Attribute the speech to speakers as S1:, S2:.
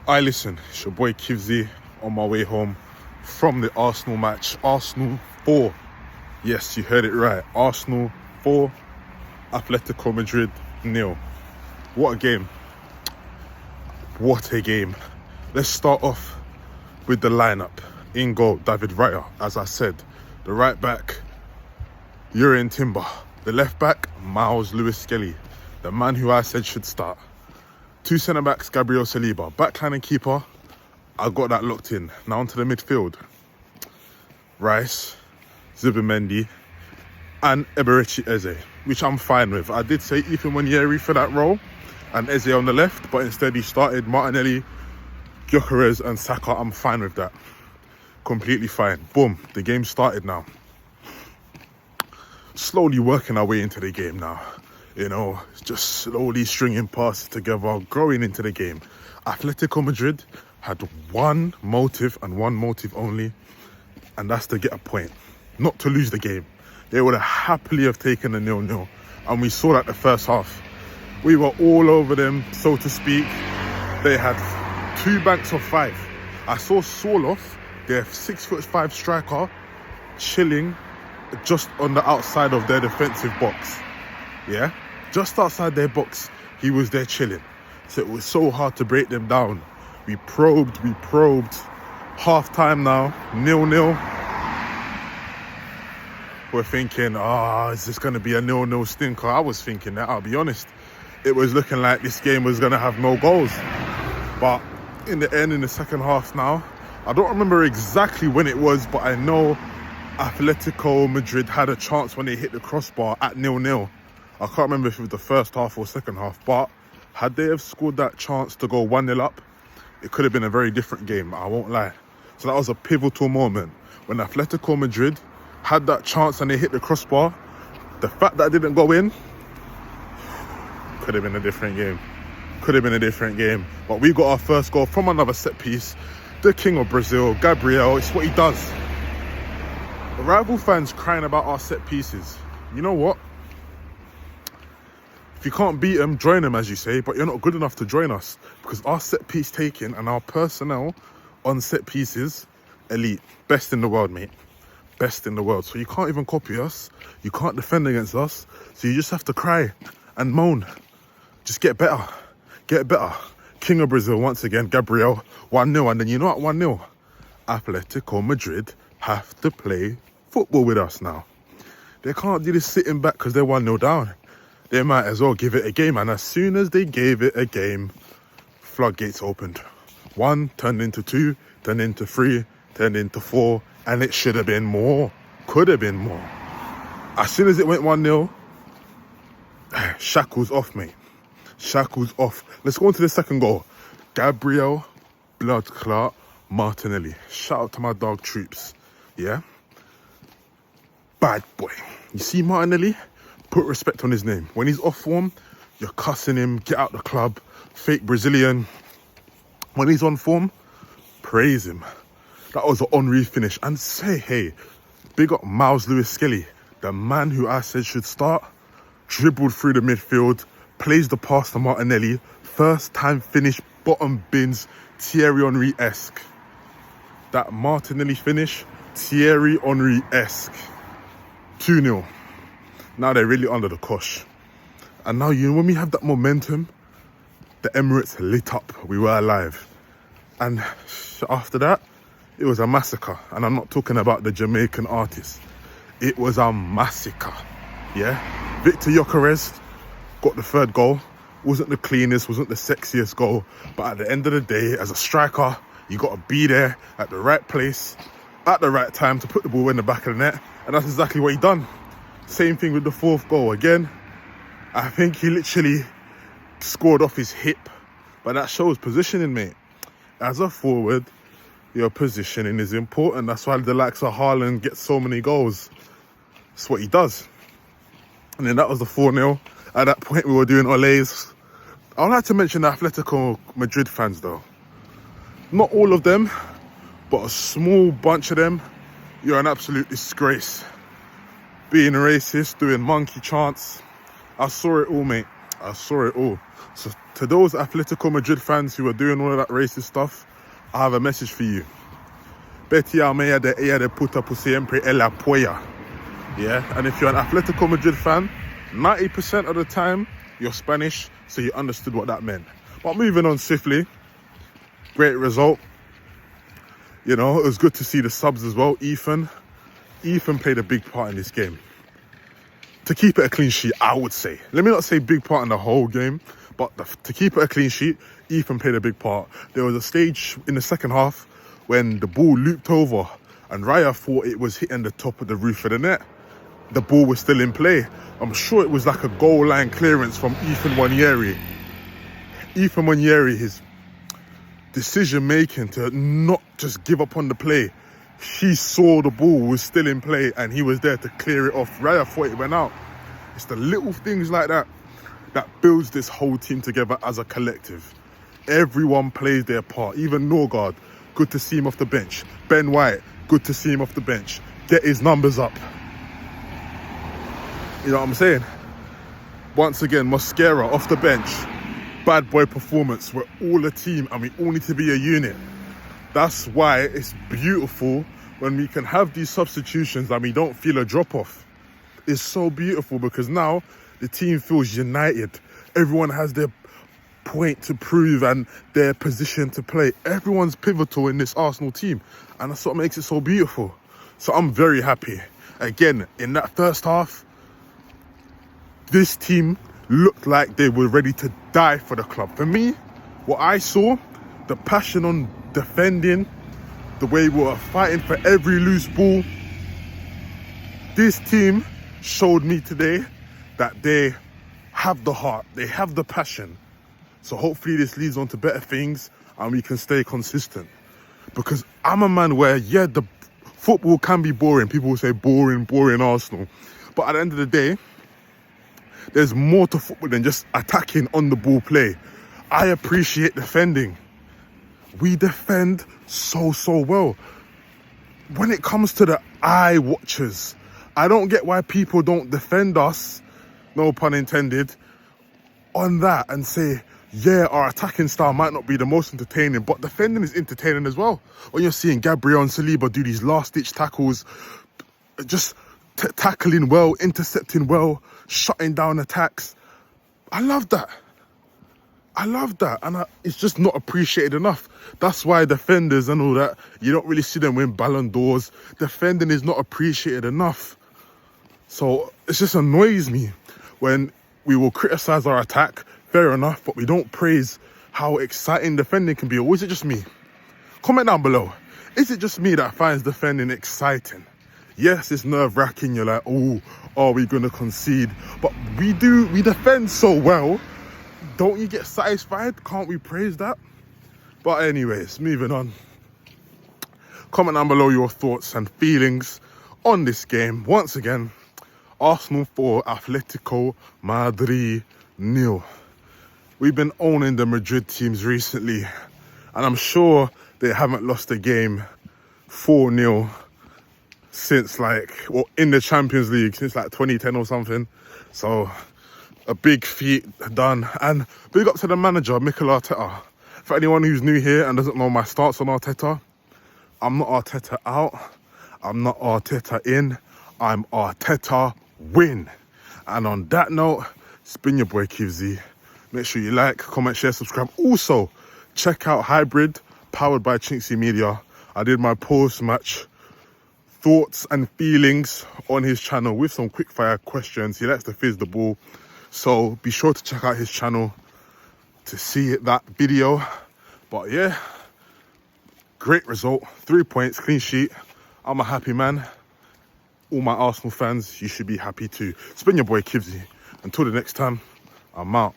S1: Listen, it's your boy Kivzyy on my way home from the Arsenal match. Arsenal 4. Yes, you heard it right. Arsenal 4, Atletico Madrid 0. What a game. What a game. Let's start off with the lineup. In goal, David Raya, as I said. The right back, Jurrien Timber. The left back, Miles Lewis-Skelly, the man who I said should start. Two centre-backs, Gabriel Saliba. Backline and keeper, I got that locked in. Now onto the midfield. Rice, Zubimendi, and Eberechi Eze, which I'm fine with. I did say Ethan Nwaneri for that role, and Eze on the left, but instead he started Martinelli, Gyökeres, and Saka. I'm fine with that. Completely fine. Boom, the game started now. Slowly working our way into the game now. You know, just slowly stringing passes together, growing into the game. Atletico Madrid had one motive and one motive only, and that's to get a point, not to lose the game. They would have happily have taken a 0-0, and we saw that the first half. We were all over them, so to speak. They had 2 banks of 5. I saw Soloff, their 6'5" striker, chilling just on the outside of their defensive box. Yeah, just outside their box, he was there chilling. So it was so hard to break them down. We probed. Half time now, 0-0. We're thinking, is this going to be a 0-0 stinker? I was thinking that, I'll be honest. It was looking like this game was going to have no goals. But in the end, in the second half now, I don't remember exactly when it was, but I know Atletico Madrid had a chance when they hit the crossbar at 0-0. I can't remember if it was the first half or second half, but had they have scored that chance to go 1-0 up, it could have been a very different game, I won't lie. So that was a pivotal moment. When Atletico Madrid had that chance and they hit the crossbar, the fact that it didn't go in, could have been a different game. Could have been a different game. But we got our first goal from another set piece. The king of Brazil, Gabriel, it's what he does. The rival fans crying about our set pieces. You know what? If you can't beat them, join them, as you say, but you're not good enough to join us, because our set piece taking and our personnel on set pieces, elite. Best in the world, mate. Best in the world. So you can't even copy us. You can't defend against us. So you just have to cry and moan. Just get better. Get better. King of Brazil, once again, Gabriel, 1-0. And then you know what, 1-0. Atletico Madrid have to play football with us now. They can't do this sitting back because they're 1-0 down. They might as well give it a game. And as soon as they gave it a game, floodgates opened. 1 turned into 2, turned into 3, turned into 4, and it should have been more. Could have been more. As soon as it went 1-0, shackles off, mate. Shackles off. Let's go on to the second goal. Gabriel Blood Clot Martinelli. Shout out to my dog Troops. Yeah? Bad boy. You see Martinelli? Put respect on his name. When he's off form, you're cussing him, get out the club, fake Brazilian. When he's on form, praise him. That was an Henry finish. And say, hey, big up Miles Lewis-Skelly, the man who I said should start, dribbled through the midfield, plays the pass to Martinelli, first time finish, bottom bins, Thierry Henry-esque. That Martinelli finish, Thierry Henry-esque. 2-0. Now they're really under the cosh. And now, you know, when we have that momentum, the Emirates lit up. We were alive. And after that, it was a massacre. And I'm not talking about the Jamaican artist. It was a massacre. Yeah? Victor Gyökeres got the third goal. Wasn't the cleanest, wasn't the sexiest goal. But at the end of the day, as a striker, you got to be there at the right place, at the right time to put the ball in the back of the net. And that's exactly what he done. Same thing with the fourth goal. Again, I think he literally scored off his hip. But that shows positioning, mate. As a forward, your positioning is important. That's why the likes of Haaland get so many goals. That's what he does. And then that was the 4-0. At that point, we were doing olays. I would like to mention the Atletico Madrid fans, though. Not all of them, but a small bunch of them. You're an absolute disgrace. Being racist, doing monkey chants. I saw it all, mate. I saw it all. So To those Atletico Madrid fans who are doing all of that racist stuff, I have a message for you. Betty Almeida de ella de puta por siempre el apoya. Yeah, and if you're an Atletico Madrid fan, 90% of the time, you're Spanish, so you understood what that meant. But moving on swiftly, great result. You know, it was good to see the subs as well. Ethan played a big part in this game. To keep it a clean sheet, I would say. Let me not say big part in the whole game, but to keep it a clean sheet, Ethan played a big part. There was a stage in the second half when the ball looped over and Raya thought it was hitting the top of the roof of the net. The ball was still in play. I'm sure it was like a goal line clearance from Ethan Wanyeri. Ethan Wanyeri, his decision making to not just give up on the play. He saw the ball was still in play and he was there to clear it off. Raya thought it went out. It's the little things like that that builds this whole team together as a collective. Everyone plays their part. Even Norgard, good to see him off the bench. Ben White, good to see him off the bench. Get his numbers up. You know what I'm saying? Once again, Mosquera off the bench. Bad boy performance. We're all a team and we all need to be a unit. That's why it's beautiful when we can have these substitutions and we don't feel a drop-off. It's so beautiful because now the team feels united. Everyone has their point to prove and their position to play. Everyone's pivotal in this Arsenal team and that's what makes it so beautiful. So I'm very happy. Again, in that first half, this team looked like they were ready to die for the club. For me, what I saw, the passion on defending, the way we were fighting for every loose ball. This team showed me today that they have the heart, they have the passion. So hopefully this leads on to better things and we can stay consistent. Because I'm a man where, yeah, the football can be boring. People will say boring Arsenal. But at the end of the day, there's more to football than just attacking on the ball play. I appreciate defending. We defend so well. When it comes to the eye watchers, I don't get why people don't defend us, no pun intended, on that and say, yeah, our attacking style might not be the most entertaining, but defending is entertaining as well. When you're seeing Gabriel and Saliba do these last-ditch tackles, just tackling well, intercepting well, shutting down attacks. I love that. And it's just not appreciated enough. That's why defenders and all that, you don't really see them win Ballon d'Ors. Defending is not appreciated enough. So it just annoys me when we will criticise our attack, fair enough, but we don't praise how exciting defending can be. Or is it just me? Comment down below. Is it just me that finds defending exciting? Yes, it's nerve-wracking. You're like, oh, are we going to concede? But we defend so well. Don't you get satisfied? Can't we praise that? But anyways, moving on. Comment down below your thoughts and feelings on this game. Once again, Arsenal 4, Atletico Madrid 0. We've been owning the Madrid teams recently, and I'm sure they haven't lost a game 4-0 since in the Champions League since 2010 or something. So a big feat done. And big up to the manager, Mikel Arteta. For anyone who's new here and doesn't know my stance on Arteta, I'm not Arteta out, I'm not Arteta in, I'm Arteta win. And on that note, it's been your boy Kivzyy. Make sure you like, comment, share, subscribe. Also, check out Hybrid, powered by Kivzyy Media. I did my post-match thoughts and feelings on his channel with some quick-fire questions. He likes to fizz the ball. So be sure to check out his channel to see that video. But yeah, great result. 3 points, clean sheet. I'm a happy man. All my Arsenal fans, you should be happy too. It's been your boy Kivzyy. Until the next time, I'm out.